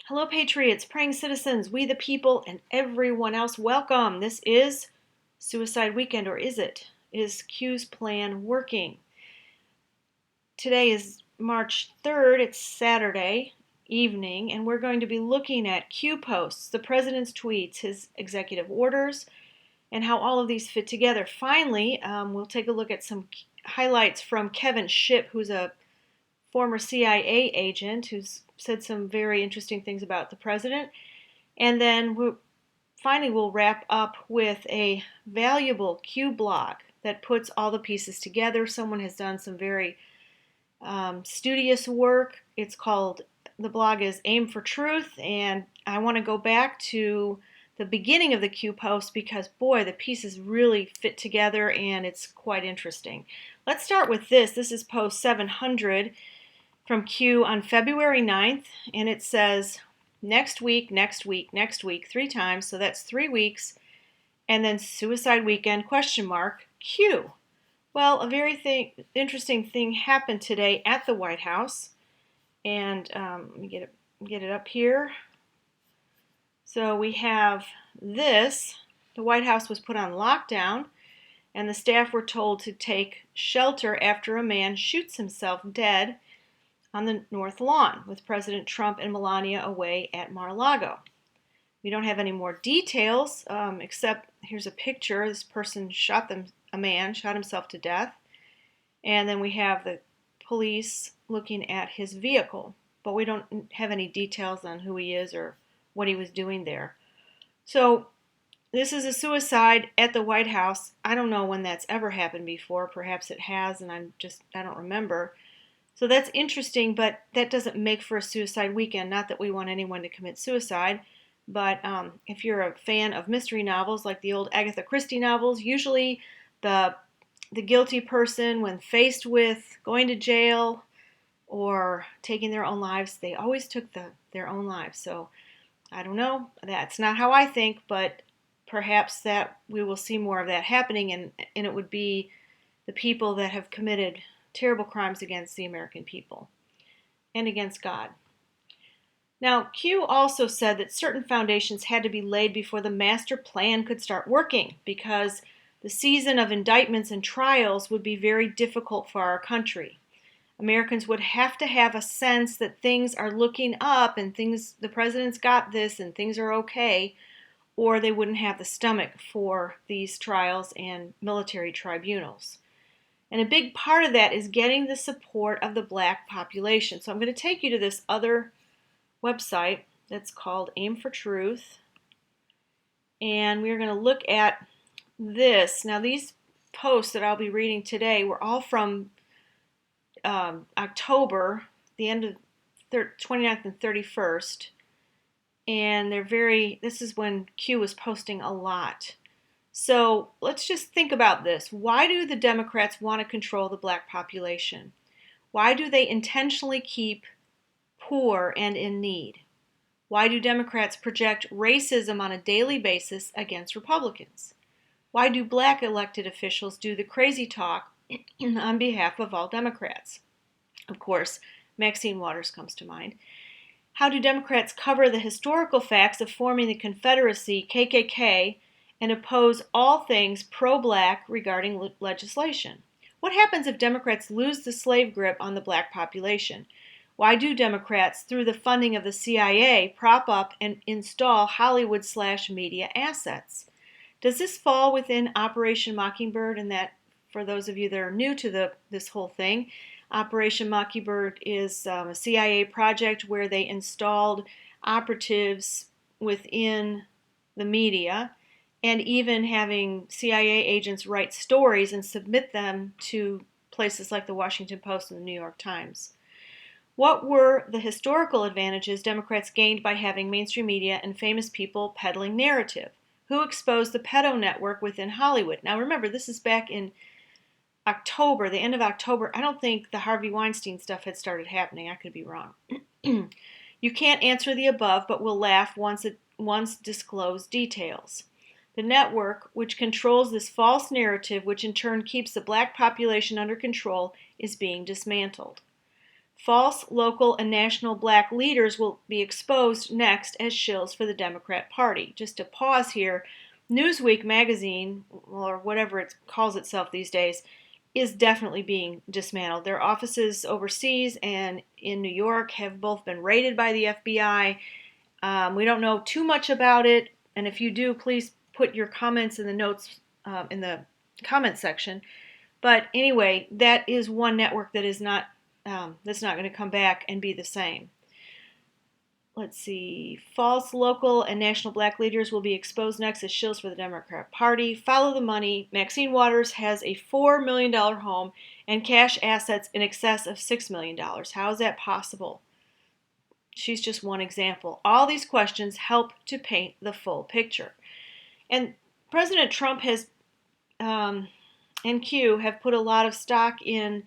Hello, patriots, praying citizens, we the people, and everyone else. Welcome. This is Suicide Weekend, or is it? Is Q's plan working? Today is March 3rd. It's Saturday evening, and we're going to be looking at Q posts, the president's tweets, his executive orders, and how all of these fit together. Finally, we'll take a look at some highlights from Kevin Shipp, who's a former CIA agent who's said some very interesting things about the president. And then finally we'll wrap up with a valuable Q blog that puts all the pieces together. Someone has done some very studious work. The blog is Aim for Truth, and I want to go back to the beginning of the Q post because, boy, the pieces really fit together and it's quite interesting. Let's start with this. This is post 700 from Q on February 9th, and it says, next week, next week, next week, 3 times, so that's 3 weeks, and then Suicide Weekend, question mark, Q. Well, a very interesting thing happened today at the White House, and let me get it up here. So we have this. The White House was put on lockdown, and the staff were told to take shelter after a man shoots himself dead on the North Lawn with President Trump and Melania away at Mar-a-Lago. We don't have any more details, except here's a picture. This person a man shot himself to death. And then we have the police looking at his vehicle, but we don't have any details on who he is or what he was doing there. So this is a suicide at the White House. I don't know when that's ever happened before. Perhaps it has, and I don't remember. So that's interesting, but that doesn't make for a suicide weekend. Not that we want anyone to commit suicide, but if you're a fan of mystery novels like the old Agatha Christie novels, usually the guilty person, when faced with going to jail or taking their own lives, they always took their own lives. So I don't know. That's not how I think, but perhaps that we will see more of that happening, and it would be the people that have committed terrible crimes against the American people and against God. Now, Q also said that certain foundations had to be laid before the master plan could start working because the season of indictments and trials would be very difficult for our country. Americans would have to have a sense that things are looking up and the president's got this and things are okay, or they wouldn't have the stomach for these trials and military tribunals. And a big part of that is getting the support of the black population. So I'm going to take you to this other website that's called Aim for Truth. And we're going to look at this. Now, these posts that I'll be reading today were all from October, the end of 29th and 31st. And this is when Q was posting a lot. So let's just think about this. Why do the Democrats want to control the black population? Why do they intentionally keep poor and in need? Why do Democrats project racism on a daily basis against Republicans? Why do black elected officials do the crazy talk on behalf of all Democrats? Of course, Maxine Waters comes to mind. How do Democrats cover the historical facts of forming the Confederacy, KKK, and oppose all things pro-black regarding legislation? What happens if Democrats lose the slave grip on the black population? Why do Democrats, through the funding of the CIA, prop up and install Hollywood/media assets? Does this fall within Operation Mockingbird? And that, for those of you that are new to this whole thing, Operation Mockingbird is a CIA project where they installed operatives within the media, and even having CIA agents write stories and submit them to places like the Washington Post and the New York Times. What were the historical advantages Democrats gained by having mainstream media and famous people peddling narrative? Who exposed the pedo network within Hollywood? Now remember, this is back in October, the end of October. I don't think the Harvey Weinstein stuff had started happening. I could be wrong. You can't answer the above, but we'll laugh once disclosed details. The network, which controls this false narrative, which in turn keeps the black population under control, is being dismantled. False local and national black leaders will be exposed next as shills for the Democrat Party. Just to pause here, Newsweek magazine, or whatever it calls itself these days, is definitely being dismantled. Their offices overseas and in New York have both been raided by the FBI. We don't know too much about it, and if you do, please put your comments in the notes in the comment section. But anyway, that is one network that is not that's not going to come back and be the same. Let's see. False local and national black leaders will be exposed next as shills for the Democrat Party. Follow the money. Maxine Waters has a $4 million home and cash assets in excess of $6 million. How is that possible? She's just one example. All these questions help to paint the full picture. And President Trump has and Q have put a lot of stock in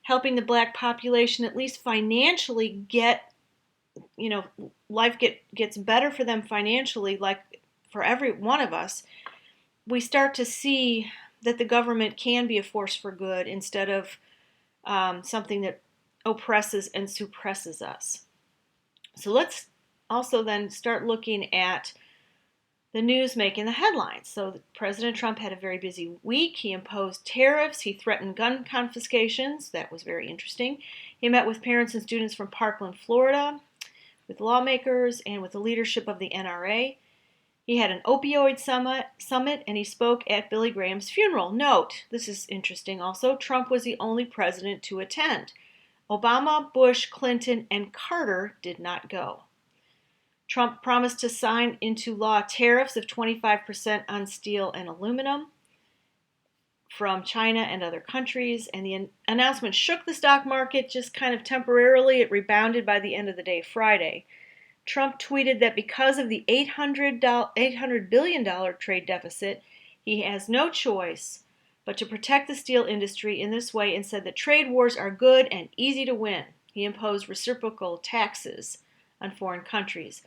helping the black population at least financially get, life gets better for them financially, like for every one of us. We start to see that the government can be a force for good instead of something that oppresses and suppresses us. So let's also then start looking at the news making the headlines. So President Trump had a very busy week. He imposed tariffs. He threatened gun confiscations. That was very interesting. He met with parents and students from Parkland, Florida, with lawmakers and with the leadership of the NRA. He had an opioid summit, and he spoke at Billy Graham's funeral. Note, this is interesting also, Trump was the only president to attend. Obama, Bush, Clinton, and Carter did not go. Trump promised to sign into law tariffs of 25% on steel and aluminum from China and other countries, and the announcement shook the stock market just kind of temporarily. It rebounded by the end of the day Friday. Trump tweeted that because of the $800 billion trade deficit, he has no choice but to protect the steel industry in this way, and said that trade wars are good and easy to win. He imposed reciprocal taxes on foreign countries.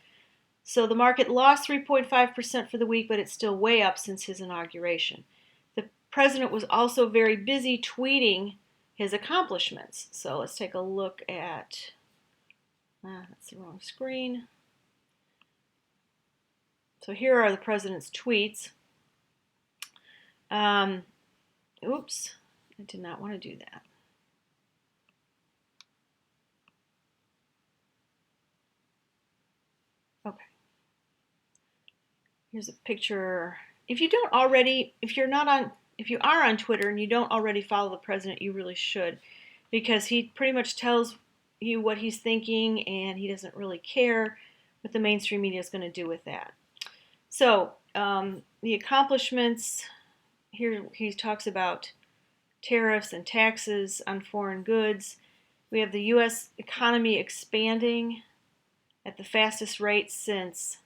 So the market lost 3.5% for the week, but it's still way up since his inauguration. The president was also very busy tweeting his accomplishments. So let's take a look at, that's the wrong screen. So here are the president's tweets. Oops, I did not want to do that. Okay. Here's a picture. If you are on Twitter and you don't already follow the president, you really should, because he pretty much tells you what he's thinking, and he doesn't really care what the mainstream media is going to do with that. So the accomplishments here, he talks about tariffs and taxes on foreign goods. We have the U.S. economy expanding at the fastest rate since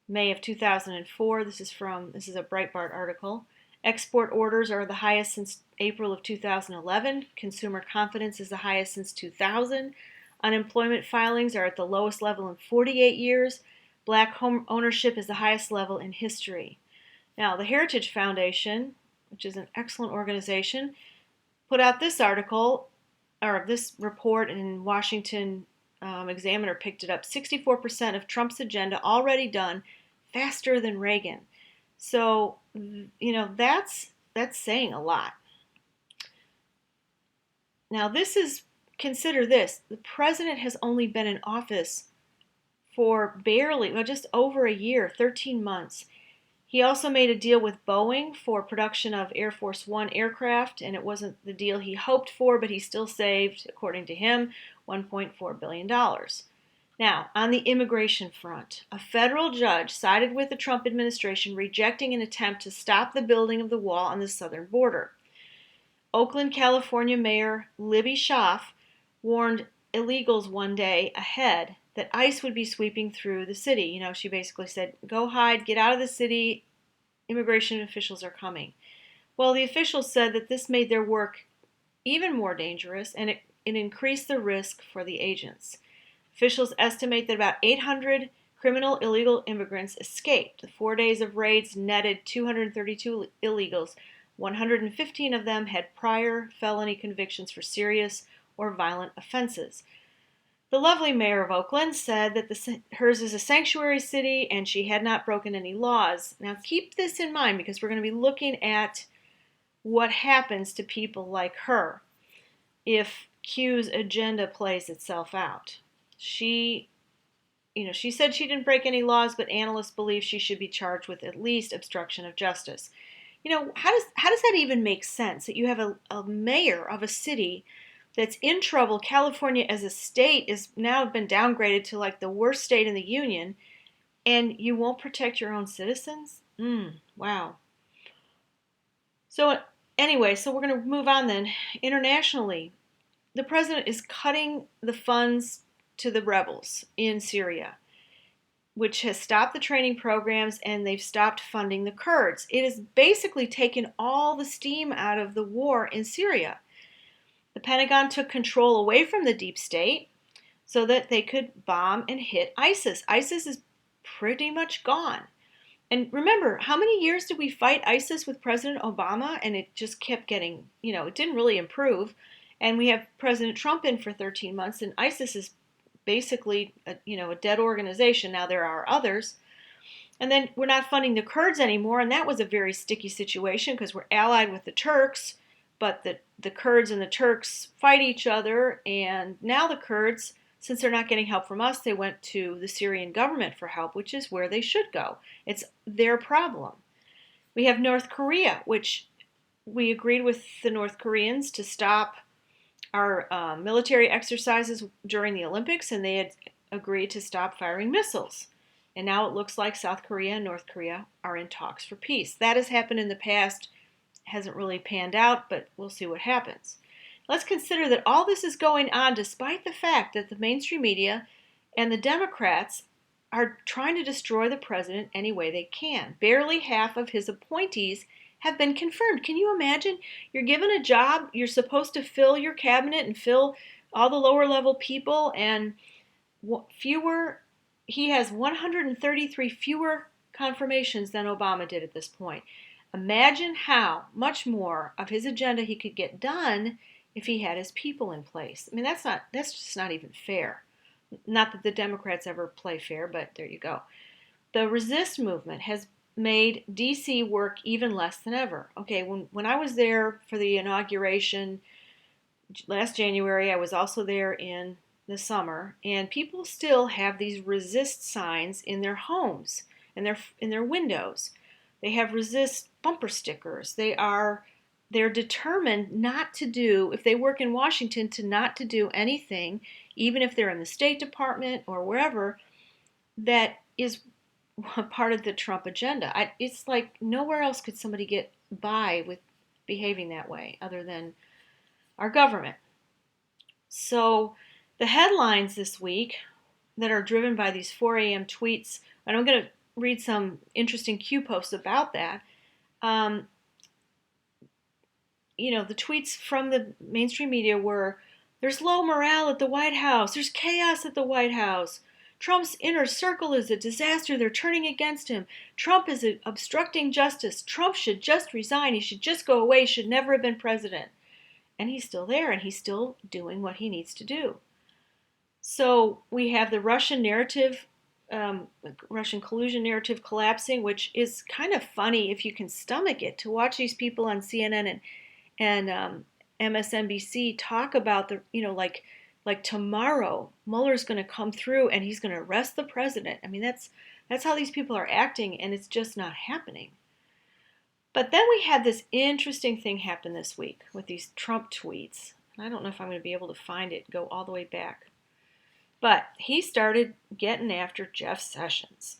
May of 2004. This is a Breitbart article. Export orders are the highest since April of 2011. Consumer confidence is the highest since 2000. Unemployment filings are at the lowest level in 48 years. Black home ownership is the highest level in history. Now, the Heritage Foundation, which is an excellent organization, put out this article, or this report, in Washington Examiner picked it up. 64% of Trump's agenda already done, faster than Reagan. So, that's saying a lot. Now, consider this. The president has only been in office for just over a year, 13 months. He also made a deal with Boeing for production of Air Force One aircraft, and it wasn't the deal he hoped for, but he still saved, according to him, $1.4 billion. Now, on the immigration front, a federal judge sided with the Trump administration, rejecting an attempt to stop the building of the wall on the southern border. Oakland, California Mayor Libby Schaaf warned illegals one day ahead that ICE would be sweeping through the city. She basically said, go hide, get out of the city, immigration officials are coming. Well, the officials said that this made their work even more dangerous, and it increased the risk for the agents. Officials estimate that about 800 criminal illegal immigrants escaped. The 4 days of raids netted 232 illegals. 115 of them had prior felony convictions for serious or violent offenses. The lovely mayor of Oakland said that hers is a sanctuary city and she had not broken any laws. Now keep this in mind because we're going to be looking at what happens to people like her if Q's agenda plays itself out. She said she didn't break any laws, but analysts believe she should be charged with at least obstruction of justice. How does that even make sense? That you have a mayor of a city that's in trouble. California as a state is now been downgraded to like the worst state in the union, and you won't protect your own citizens? Wow. So anyway, we're going to move on then. Internationally, the president is cutting the funds to the rebels in Syria, which has stopped the training programs and they've stopped funding the Kurds. It has basically taken all the steam out of the war in Syria. The Pentagon took control away from the deep state so that they could bomb and hit ISIS. ISIS is pretty much gone. And remember, how many years did we fight ISIS with President Obama? And it just kept getting, it didn't really improve. And we have President Trump in for 13 months, and ISIS is basically a dead organization. Now there are others. And then we're not funding the Kurds anymore, and that was a very sticky situation because we're allied with the Turks, but the Kurds and the Turks fight each other, and now the Kurds, since they're not getting help from us, they went to the Syrian government for help, which is where they should go. It's their problem. We have North Korea, which we agreed with the North Koreans to stop our military exercises during the Olympics, and they had agreed to stop firing missiles. And now it looks like South Korea and North Korea are in talks for peace. That has happened in the past, hasn't really panned out, but we'll see what happens. Let's consider that all this is going on despite the fact that the mainstream media and the Democrats are trying to destroy the president any way they can. Barely half of his appointees have been confirmed. Can you imagine? You're given a job, you're supposed to fill your cabinet and fill all the lower level people, and he has 133 fewer confirmations than Obama did at this point. Imagine how much more of his agenda he could get done if he had his people in place. I mean, that's just not even fair. Not that the Democrats ever play fair, but there you go. The resist movement has made D.C. work even less than ever. Okay, when I was there for the inauguration last January, I was also there in the summer, and people still have these resist signs in their homes and in their windows. They have resist bumper stickers. They're determined not to do, if they work in Washington, not to do anything, even if they're in the State Department or wherever, that is part of the Trump agenda. It's like nowhere else could somebody get by with behaving that way other than our government. So the headlines this week that are driven by these 4 a.m. tweets, and I'm going to read some interesting Q posts about that. The tweets from the mainstream media were, there's low morale at the White House, there's chaos at the White House, Trump's inner circle is a disaster. They're turning against him. Trump is obstructing justice. Trump should just resign. He should just go away. He should never have been president. And he's still there, and he's still doing what he needs to do. So we have the Russian narrative, Russian collusion narrative collapsing, which is kind of funny if you can stomach it, to watch these people on CNN and MSNBC talk about like tomorrow, Mueller's going to come through and he's going to arrest the president. I mean, that's how these people are acting, and it's just not happening. But then we had this interesting thing happen this week with these Trump tweets. I don't know if I'm going to be able to find it, go all the way back. But he started getting after Jeff Sessions.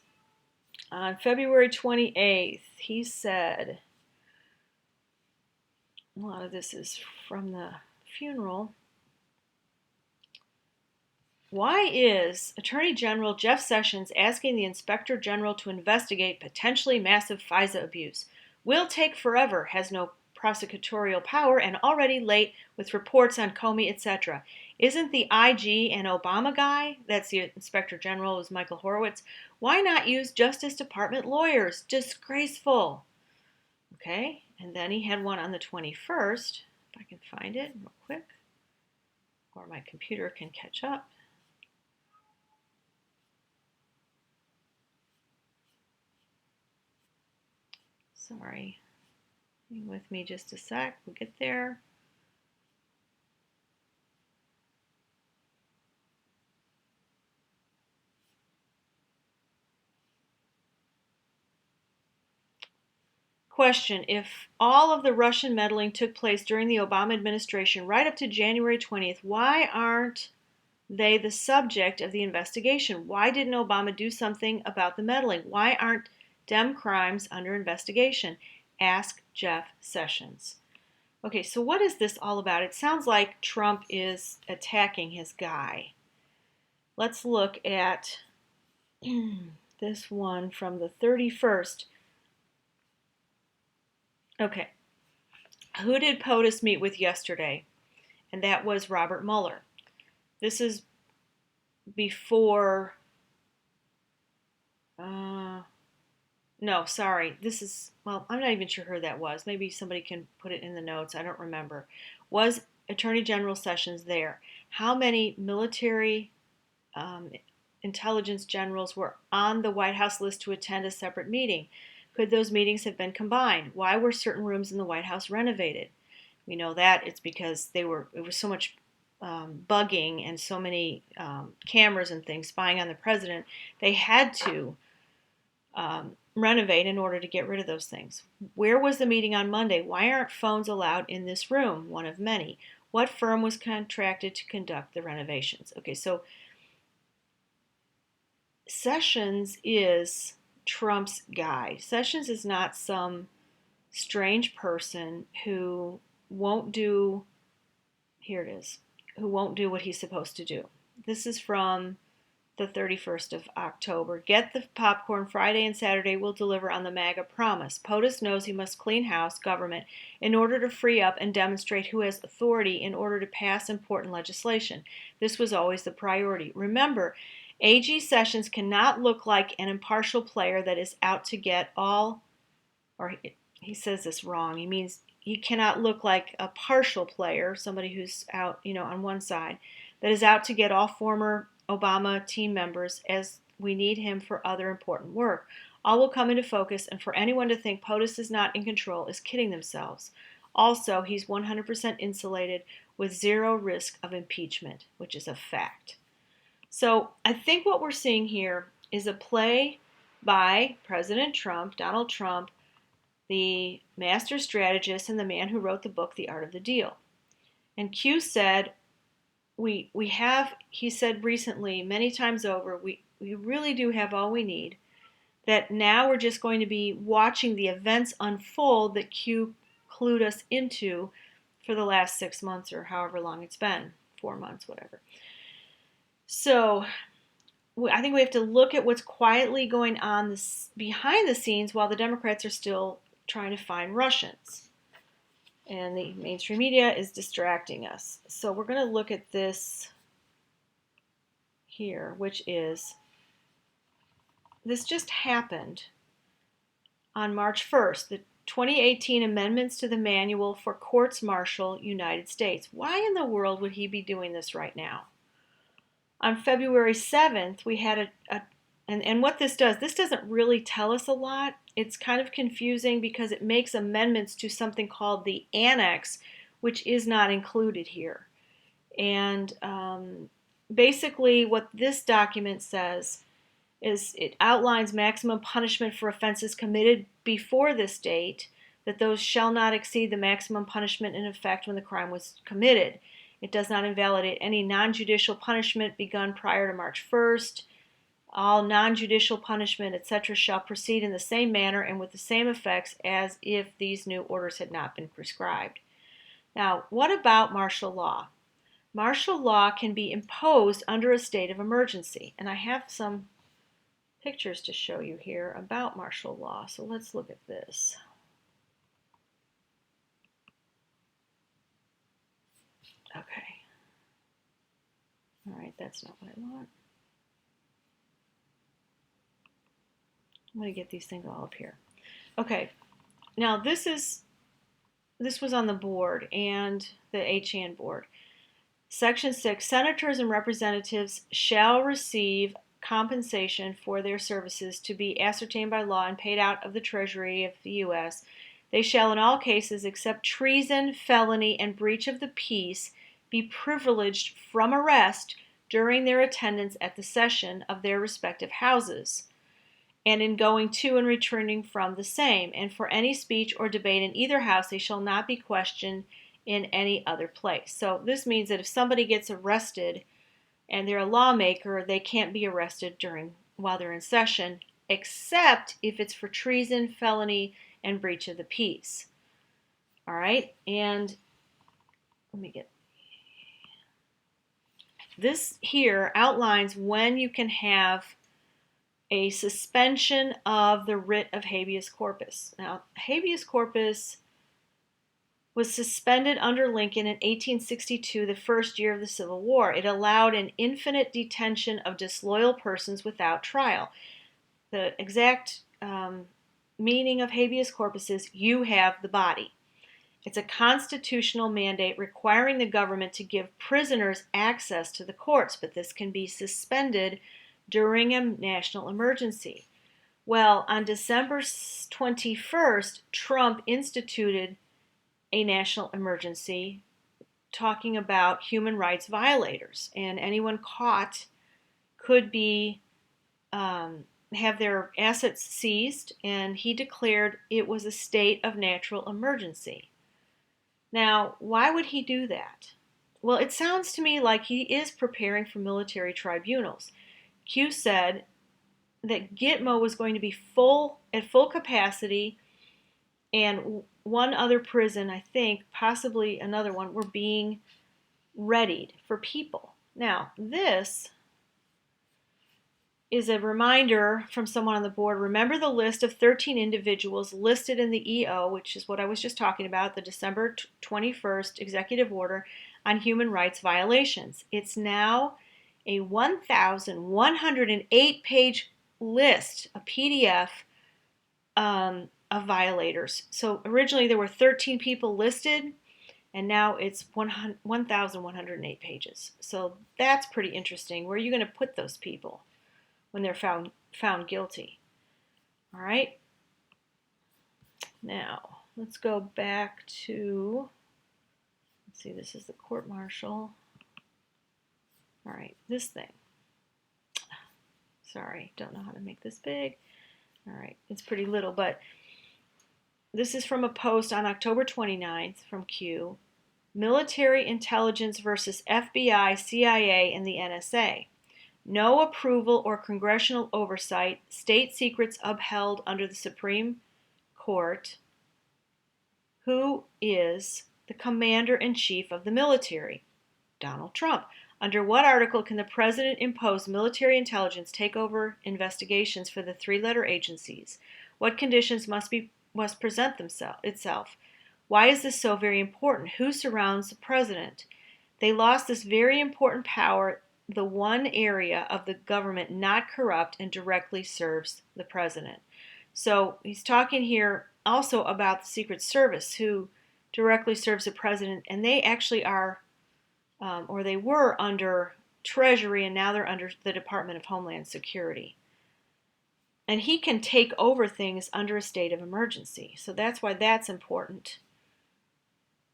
On February 28th, he said, a lot of this is from the funeral. Why is Attorney General Jeff Sessions asking the Inspector General to investigate potentially massive FISA abuse? Will take forever, has no prosecutorial power, and already late with reports on Comey, etc. Isn't the IG an Obama guy? That's the Inspector General, is Michael Horowitz. Why not use Justice Department lawyers? Disgraceful. Okay, and then he had one on the 21st, if I can find it real quick. before my computer can catch up. Sorry, hang with me just a sec, we'll get there. Question, if all of the Russian meddling took place during the Obama administration right up to January 20th, why aren't they the subject of the investigation? Why didn't Obama do something about the meddling? Why aren't Dem crimes under investigation? Ask Jeff Sessions. Okay, so what is this all about? It sounds like Trump is attacking his guy. Let's look at this one from the 31st. Okay, who did POTUS meet with yesterday? And that was Robert Mueller. This is before, no, sorry, this is, well, I'm not even sure who that was. Maybe somebody can put it in the notes. I don't remember. Was Attorney General Sessions there? How many military intelligence generals were on the White House list to attend a separate meeting? Could those meetings have been combined? Why were certain rooms in the White House renovated? We know that it's because it was so much bugging and so many cameras and things spying on the president. They had to renovate in order to get rid of those things. Where was the meeting on Monday? Why aren't phones allowed in this room? One of many. What firm was contracted to conduct the renovations? Okay, so Sessions is Trump's guy. Sessions is not some strange person who won't do, here it is, who won't do what he's supposed to do. This is from the 31st of October. Get the popcorn. Friday and Saturday will deliver on the MAGA promise. POTUS knows he must clean house government in order to free up and demonstrate who has authority in order to pass important legislation. This was always the priority. Remember, AG Sessions cannot look like an impartial player that is out to get all, or he says this wrong. He means he cannot look like a partial player, somebody who's out, on one side, that is out to get all former Obama team members, as we need him for other important work. All will come into focus, and for anyone to think POTUS is not in control is kidding themselves. Also, he's 100% insulated with zero risk of impeachment, which is a fact. So I think what we're seeing here is a play by President Trump, Donald Trump, the master strategist and the man who wrote the book, The Art of the Deal. And Q said, he said recently, many times over, we really do have all we need, that now we're just going to be watching the events unfold that Q clued us into for the last 6 months or however long it's been, 4 months, whatever. So I think we have to look at what's quietly going on behind the scenes while the Democrats are still trying to find Russians. And the mainstream media is distracting us. So we're going to look at this here, which is, this just happened on March 1st, the 2018 amendments to the Manual for Courts Martial, United States. Why in the world would he be doing this right now? On February 7th, we had and what this doesn't really tell us a lot. It's kind of confusing because it makes amendments to something called the Annex, which is not included here. And basically what this document says is it outlines maximum punishment for offenses committed before this date, that those shall not exceed the maximum punishment in effect when the crime was committed. It does not invalidate any non-judicial punishment begun prior to March 1st. All non-judicial punishment, etc., shall proceed in the same manner and with the same effects as if these new orders had not been prescribed. Now, what about martial law? Martial law can be imposed under a state of emergency. And I have some pictures to show you here about martial law. So let's look at this. Okay. All right, that's not what I want. I'm going to get these things all up here. Okay, now this was on the board and the HAN board. Section 6, senators and representatives shall receive compensation for their services to be ascertained by law and paid out of the Treasury of the U.S. They shall in all cases except treason, felony, and breach of the peace be privileged from arrest during their attendance at the session of their respective houses, and in going to and returning from the same, and for any speech or debate in either house they shall not be questioned in any other place. So this means that if somebody gets arrested and they're a lawmaker, they can't be arrested while they're in session, except if it's for treason, felony, and breach of the peace. All right, and let me get this here outlines when you can have a suspension of the writ of habeas corpus. Now, habeas corpus was suspended under Lincoln in 1862, the first year of the Civil War. It allowed an infinite detention of disloyal persons without trial. The exact meaning of habeas corpus is you have the body. It's a constitutional mandate requiring the government to give prisoners access to the courts, but this can be suspended during a national emergency. Well, on December 21st, Trump instituted a national emergency talking about human rights violators, and anyone caught could be have their assets seized, and he declared it was a state of natural emergency. Now, why would he do that? Well, it sounds to me like he is preparing for military tribunals. Q said that Gitmo was going to be at full capacity, and one other prison, I think, possibly another one, were being readied for people. Now, this is a reminder from someone on the board. Remember the list of 13 individuals listed in the EO, which is what I was just talking about, the December 21st executive order on human rights violations. It's now a 1,108-page list, a PDF of violators. So originally there were 13 people listed, and now it's 1,108 pages. So that's pretty interesting. Where are you going to put those people when they're found guilty? All right. Now, let's go back to, let's see, this is the court-martial. All right, this thing. Sorry, don't know how to make this big. All right, it's pretty little, but this is from a post on October 29th from Q. Military intelligence versus FBI, CIA, and the NSA. No approval or congressional oversight. State secrets upheld under the Supreme Court. Who is the commander-in-chief of the military? Donald Trump. Under what article can the president impose military intelligence take over investigations for the three-letter agencies? What conditions must present itself? Why is this so very important? Who surrounds the president? They lost this very important power, the one area of the government not corrupt and directly serves the president. So he's talking here also about the Secret Service, who directly serves the president, and they actually are, or they were under Treasury, and now they're under the Department of Homeland Security. And he can take over things under a state of emergency. So that's why that's important.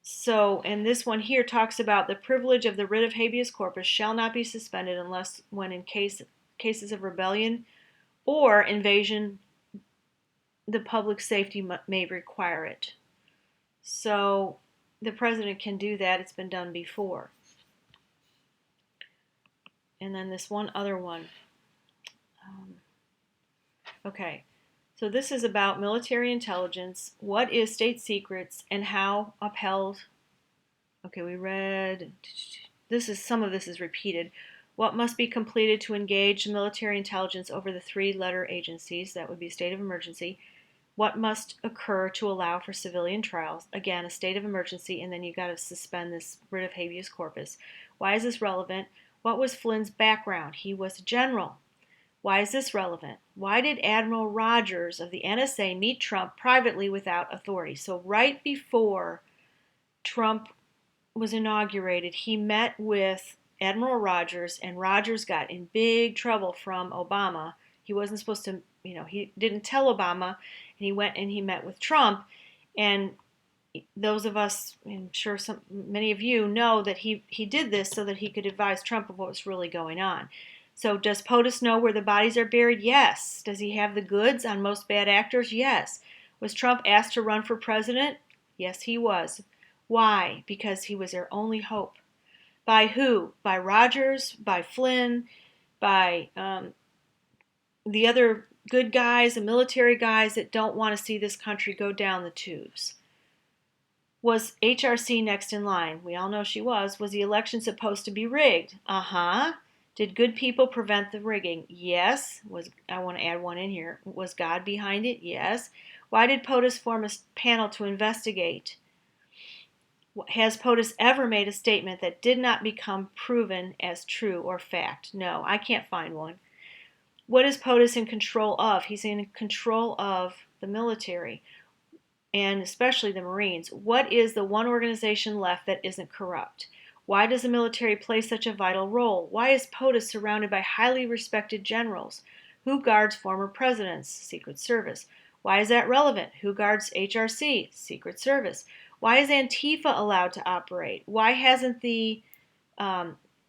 So, and this one here talks about the privilege of the writ of habeas corpus shall not be suspended unless when in cases of rebellion or invasion, the public safety may require it. So the president can do that. It's been done before. And then this one other one. Okay, so this is about military intelligence. What is state secrets and how upheld? Okay, we read, some of this is repeated. What must be completed to engage military intelligence over the three-letter agencies? That would be a state of emergency. What must occur to allow for civilian trials? Again, a state of emergency, and then you got to suspend this writ of habeas corpus. Why is this relevant? What was Flynn's background? He was a general. Why is this relevant? Why did Admiral Rogers of the NSA meet Trump privately without authority? So right before Trump was inaugurated, he met with Admiral Rogers, and Rogers got in big trouble from Obama. He wasn't supposed to, he didn't tell Obama, and he went and he met with Trump. And those of us, I'm sure many of you know that he did this so that he could advise Trump of what was really going on. So does POTUS know where the bodies are buried? Yes. Does he have the goods on most bad actors? Yes. Was Trump asked to run for president? Yes, he was. Why? Because he was their only hope. By who? By Rogers, by Flynn, by the other good guys, the military guys that don't want to see this country go down the tubes. Was HRC next in line? We all know she was. Was the election supposed to be rigged? Uh-huh. Did good people prevent the rigging? Yes. I want to add one in here. Was God behind it? Yes. Why did POTUS form a panel to investigate? Has POTUS ever made a statement that did not become proven as true or fact? No, I can't find one. What is POTUS in control of? He's in control of the military, and especially the Marines. What is the one organization left that isn't corrupt? Why does the military play such a vital role? Why is POTUS surrounded by highly respected generals? Who guards former presidents? Secret Service. Why is that relevant? Who guards HRC? Secret Service. Why is Antifa allowed to operate? Why hasn't the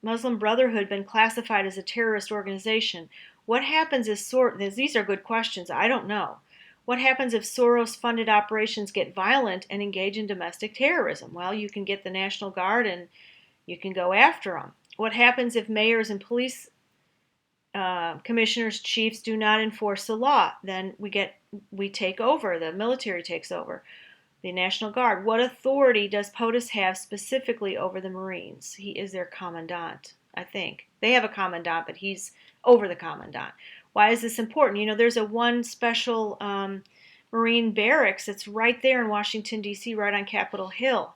Muslim Brotherhood been classified as a terrorist organization? What happens if these are good questions, I don't know. What happens if Soros-funded operations get violent and engage in domestic terrorism? Well, you can get the National Guard and you can go after them. What happens if mayors and police commissioners, chiefs do not enforce the law? Then we take over, the military takes over, the National Guard. What authority does POTUS have specifically over the Marines? He is their commandant, I think. They have a commandant, but he's over the commandant. Why is this important? There's a one special Marine barracks that's right there in Washington, D.C., right on Capitol Hill.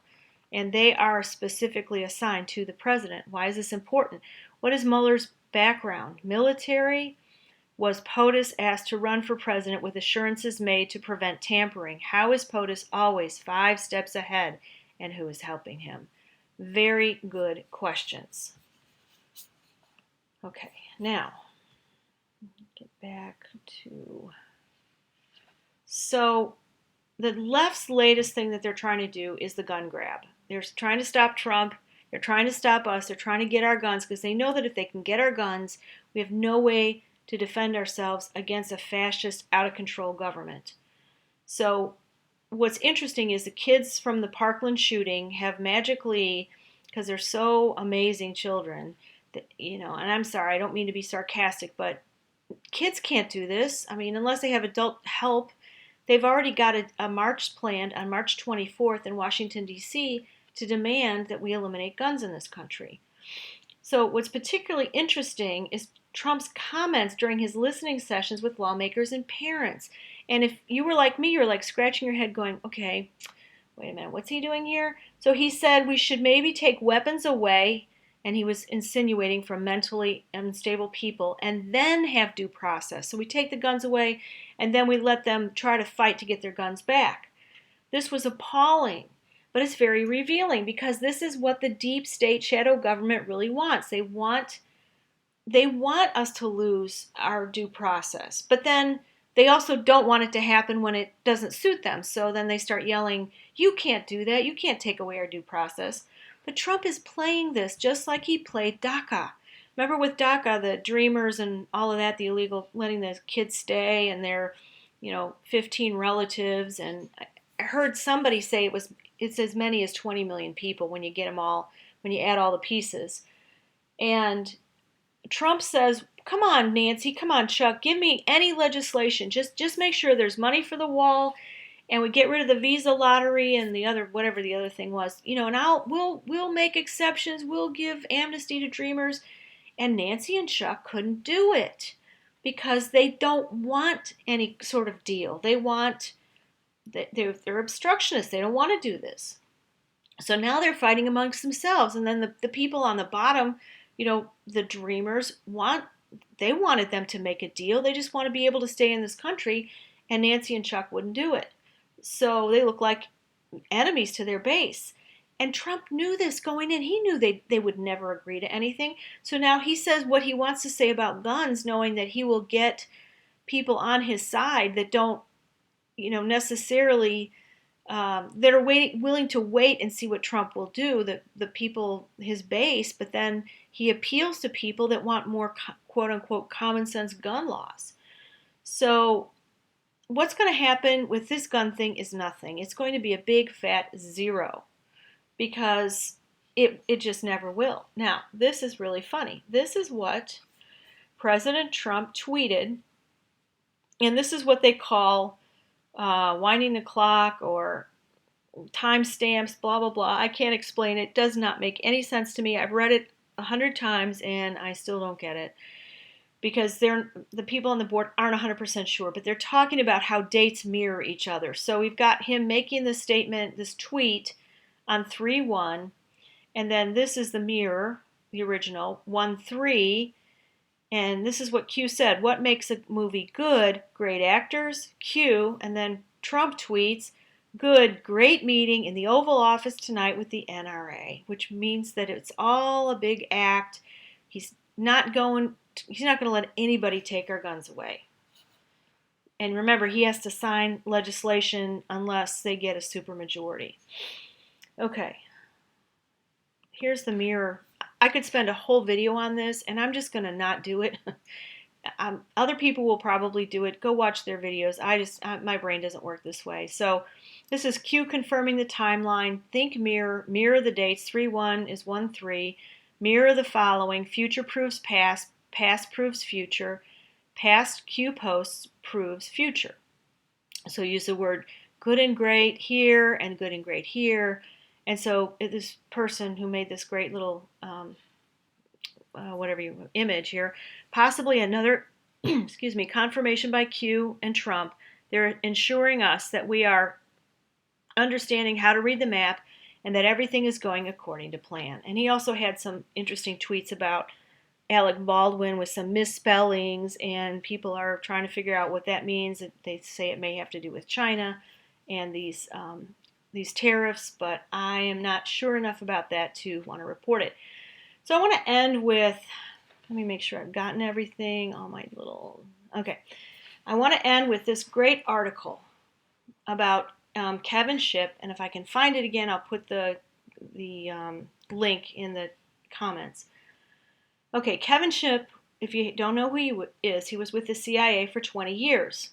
And they are specifically assigned to the president. Why is this important? What is Mueller's background? Military? Was POTUS asked to run for president with assurances made to prevent tampering? How is POTUS always 5 steps ahead? And who is helping him? Very good questions. Okay, now, get back to... So, the left's latest thing that they're trying to do is the gun grab. They're trying to stop Trump. They're trying to stop us. They're trying to get our guns because they know that if they can get our guns, we have no way to defend ourselves against a fascist, out-of-control government. So what's interesting is the kids from the Parkland shooting have magically, because they're so amazing children, that, and I'm sorry, I don't mean to be sarcastic, but kids can't do this. I mean, unless they have adult help. They've already got a march planned on March 24th in Washington, D.C. to demand that we eliminate guns in this country. So what's particularly interesting is Trump's comments during his listening sessions with lawmakers and parents. And if you were like me, you're like scratching your head going, okay, wait a minute, what's he doing here? So he said we should maybe take weapons away, and he was insinuating from mentally unstable people, and then have due process. So we take the guns away, and then we let them try to fight to get their guns back. This was appalling, but it's very revealing because this is what the deep state shadow government really wants. They want us to lose our due process, but then they also don't want it to happen when it doesn't suit them. So then they start yelling, you can't do that. You can't take away our due process. But Trump is playing this just like he played DACA. Remember with DACA, the Dreamers and all of that, the illegal, letting the kids stay and their, 15 relatives. And I heard somebody say it's as many as 20 million people when you get them all, when you add all the pieces. And Trump says, come on, Nancy, come on, Chuck, give me any legislation. Just make sure there's money for the wall, and we get rid of the visa lottery and the other, whatever the other thing was, and we'll make exceptions. We'll give amnesty to Dreamers. And Nancy and Chuck couldn't do it because they don't want any sort of deal. They're obstructionists. They don't want to do this. So now they're fighting amongst themselves. And then the people on the bottom, the Dreamers wanted them to make a deal. They just want to be able to stay in this country, and Nancy and Chuck wouldn't do it. So they look like enemies to their base. And Trump knew this going in. He knew they would never agree to anything. So now he says what he wants to say about guns, knowing that he will get people on his side that don't, necessarily that are willing to wait and see what Trump will do, the people, his base, but then he appeals to people that want more quote unquote common sense gun laws. So what's going to happen with this gun thing is nothing. It's going to be a big fat zero because it just never will. Now, this is really funny. This is what President Trump tweeted, and this is what they call winding the clock or timestamps, blah, blah, blah. I can't explain it. It does not make any sense to me. I've read it 100 times and I still don't get it because the people on the board aren't 100% sure, but they're talking about how dates mirror each other. So we've got him making this statement, this tweet on 3/1, and then this is the mirror, the original, 1/3. And this is what Q said. What makes a movie good? Great actors, Q. And then Trump tweets, good, great meeting in the Oval Office tonight with the NRA, which means that it's all a big act. He's not going to let anybody take our guns away. And remember, he has to sign legislation unless they get a supermajority. Okay. Here's the mirror. I could spend a whole video on this, and I'm just going to not do it. Other people will probably do it. Go watch their videos. My brain doesn't work this way. So this is Q confirming the timeline. Think mirror. Mirror the dates. 3/1 is 1/3. Mirror the following. Future proves past. Past proves future. Past Q posts proves future. So use the word good and great here and good and great here. And so this person who made this great little image here, possibly another confirmation by Q and Trump. They're ensuring us that we are understanding how to read the map and that everything is going according to plan. And he also had some interesting tweets about Alec Baldwin with some misspellings, and people are trying to figure out what that means. They say it may have to do with China and these tariffs, but I am not sure enough about that to want to report it. So I want to end with, let me make sure I've gotten everything, okay. I want to end with this great article about Kevin Shipp, and if I can find it again, I'll put the link in the comments. Okay, Kevin Shipp, if you don't know who he is, he was with the CIA for 20 years.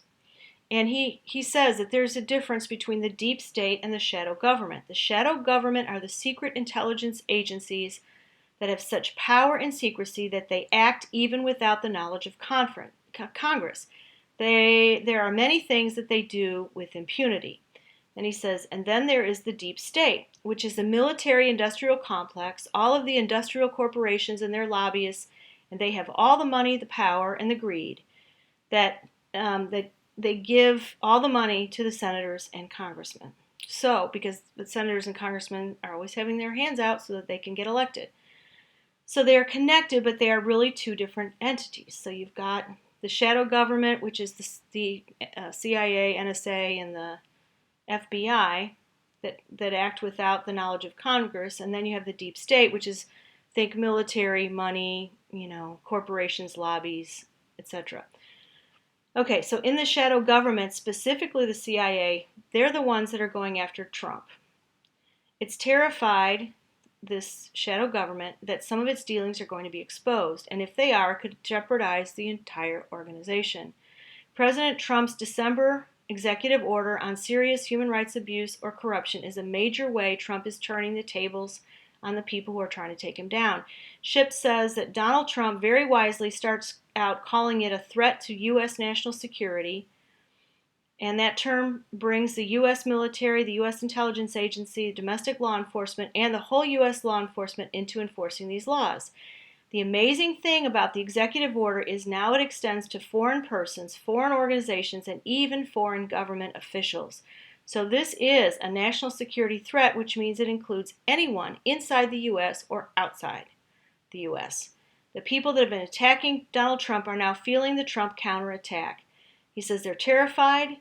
And he says that there's a difference between the deep state and the shadow government. The shadow government are the secret intelligence agencies that have such power and secrecy that they act even without the knowledge of Congress. There are many things that they do with impunity. And he says, and then there is the deep state, which is the military-industrial complex, all of the industrial corporations and their lobbyists, and they have all the money, the power, and the greed that they give all the money to the senators and congressmen. So, because the senators and congressmen are always having their hands out so that they can get elected. So they are connected, but they are really two different entities. So you've got the shadow government, which is the CIA, NSA, and the FBI that act without the knowledge of Congress. And then you have the deep state, which is, think military, money, corporations, lobbies, etc. Okay, so in the shadow government, specifically the CIA, they're the ones that are going after Trump. It's terrified, this shadow government, that some of its dealings are going to be exposed, and if they are, it could jeopardize the entire organization. President Trump's December executive order on serious human rights abuse or corruption is a major way Trump is turning the tables on the people who are trying to take him down. Shipp says that Donald Trump very wisely starts out calling it a threat to U.S. national security, and that term brings the U.S. military, the U.S. intelligence agency, domestic law enforcement, and the whole U.S. law enforcement into enforcing these laws. The amazing thing about the executive order is now it extends to foreign persons, foreign organizations, and even foreign government officials. So this is a national security threat, which means it includes anyone inside the U.S. or outside the U.S. The people that have been attacking Donald Trump are now feeling the Trump counterattack. He says they're terrified.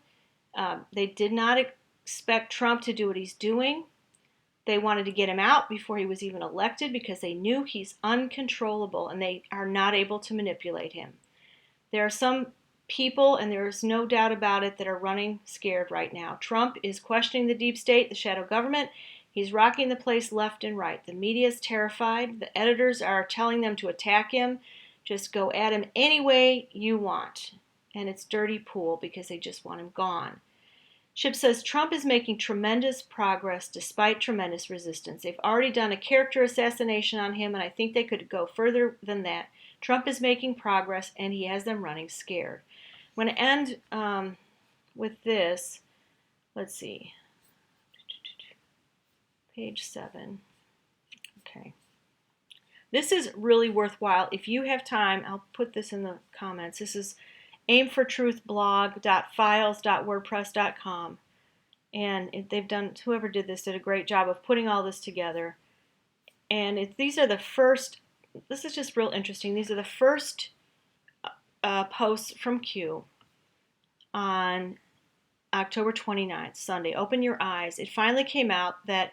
They did not expect Trump to do what he's doing. They wanted to get him out before he was even elected because they knew he's uncontrollable and they are not able to manipulate him. There are some people, and there's no doubt about it, that are running scared right now. Trump is questioning the deep state, the shadow government. He's rocking the place left and right. The media is terrified. The editors are telling them to attack him. Just go at him any way you want. And it's dirty pool because they just want him gone. Chip says Trump is making tremendous progress despite tremendous resistance. They've already done a character assassination on him, and I think they could go further than that. Trump is making progress, and he has them running scared. I'm going to end with this. Let's see. Page 7. Okay. This is really worthwhile. If you have time, I'll put this in the comments. This is aimfortruthblog.files.wordpress.com. And they've done, whoever did this did a great job of putting all this together. And these are the first, this is just real interesting. These are the first posts from Q on October 29th, Sunday. Open your eyes. It finally came out that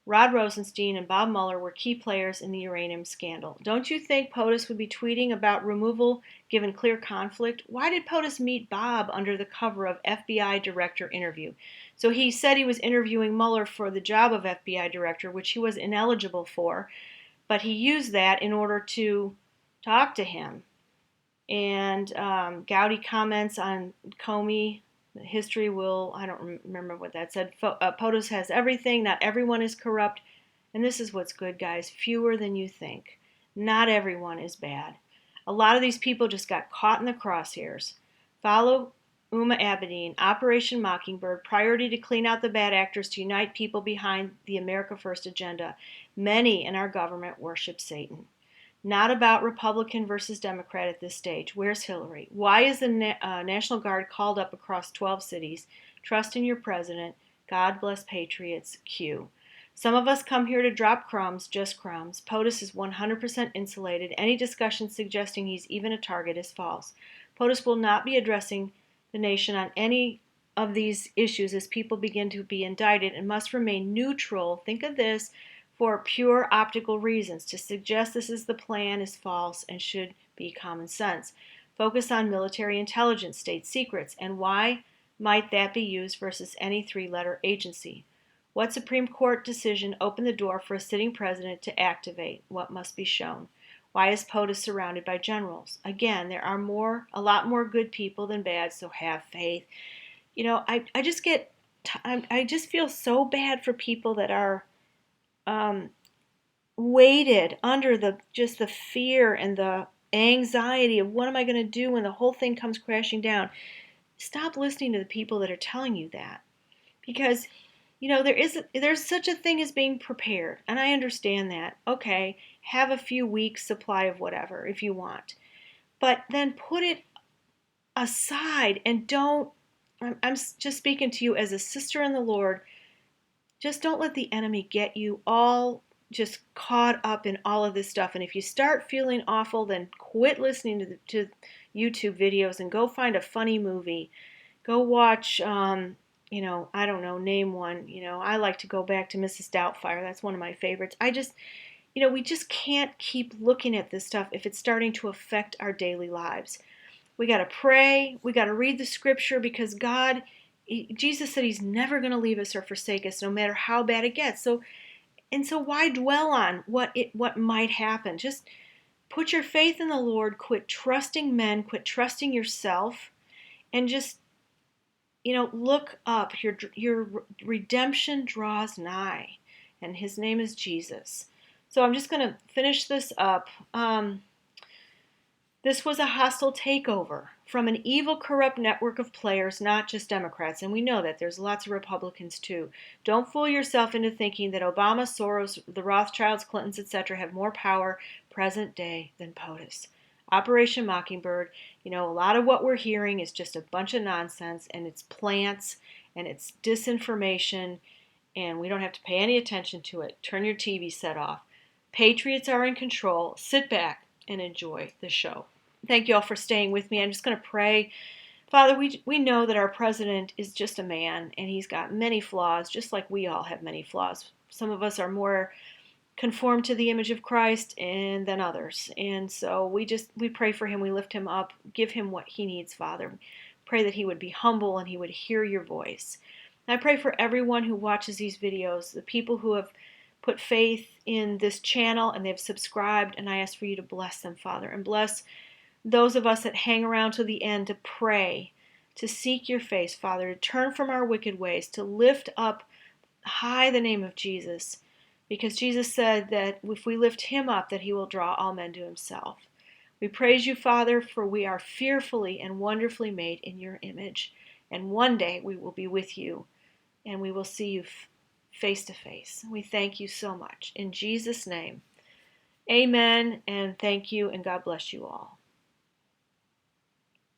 Rod Rosenstein and Bob Mueller were key players in the uranium scandal. Don't you think POTUS would be tweeting about removal given clear conflict? Why did POTUS meet Bob under the cover of FBI director interview? So he said he was interviewing Mueller for the job of FBI director, which he was ineligible for, but he used that in order to talk to him. And Gowdy comments on Comey. History will, I don't remember what that said. POTUS has everything. Not everyone is corrupt. And this is what's good, guys. Fewer than you think. Not everyone is bad. A lot of these people just got caught in the crosshairs. Follow Uma Abedin, Operation Mockingbird, priority to clean out the bad actors to unite people behind the America First agenda. Many in our government worship Satan. Not about Republican versus Democrat at this stage. Where's Hillary? Why is the National Guard called up across 12 cities? Trust in your president. God bless patriots. Q. Some of us come here to drop crumbs, just crumbs. POTUS is 100% insulated. Any discussion suggesting he's even a target is false. POTUS will not be addressing the nation on any of these issues as people begin to be indicted and must remain neutral. Think of this. For pure optical reasons. To suggest this is the plan is false and should be common sense. Focus on military intelligence, state secrets, and why might that be used versus any three-letter agency? What Supreme Court decision opened the door for a sitting president to activate? What must be shown? Why is POTUS surrounded by generals? Again, there are a lot more good people than bad, so have faith. You know, I just feel so bad for people that are weighted under the fear and the anxiety of what am I going to do when the whole thing comes crashing down. Stop listening to the people that are telling you that, because you know there's such a thing as being prepared, and I understand that. Okay, have a few weeks supply of whatever if you want, but then put it aside and don't. I'm just speaking to you as a sister in the Lord. Just don't let the enemy get you all just caught up in all of this stuff. And if you start feeling awful, then quit listening to YouTube videos and go find a funny movie. Go watch, I don't know, name one. I like to go back to Mrs. Doubtfire. That's one of my favorites. We just can't keep looking at this stuff if it's starting to affect our daily lives. We got to pray. We got to read the scripture because Jesus said he's never going to leave us or forsake us no matter how bad it gets. So why dwell on what might happen? Just put your faith in the Lord, quit trusting men, quit trusting yourself, and just, look up. Your redemption draws nigh, and his name is Jesus. So I'm just going to finish this up. This was a hostile takeover from an evil, corrupt network of players, not just Democrats. And we know that there's lots of Republicans too. Don't fool yourself into thinking that Obama, Soros, the Rothschilds, Clintons, etc. have more power present day than POTUS. Operation Mockingbird, a lot of what we're hearing is just a bunch of nonsense, and it's plants, and it's disinformation, and we don't have to pay any attention to it. Turn your TV set off. Patriots are in control. Sit back and enjoy the show. Thank you all for staying with me. I'm just going to pray. Father, we know that our president is just a man, and he's got many flaws, just like we all have many flaws. Some of us are more conformed to the image of Christ and than others. And so we pray for him. We lift him up. Give him what he needs, Father. Pray that he would be humble and he would hear your voice. And I pray for everyone who watches these videos, the people who have put faith in this channel and they've subscribed, and I ask for you to bless them, Father, and bless those of us that hang around to the end to pray, to seek your face, Father, to turn from our wicked ways, to lift up high the name of Jesus, because Jesus said that if we lift him up, that he will draw all men to himself. We praise you, Father, for we are fearfully and wonderfully made in your image, and one day we will be with you, and we will see you face to face. We thank you so much. In Jesus' name, amen, and thank you, and God bless you all.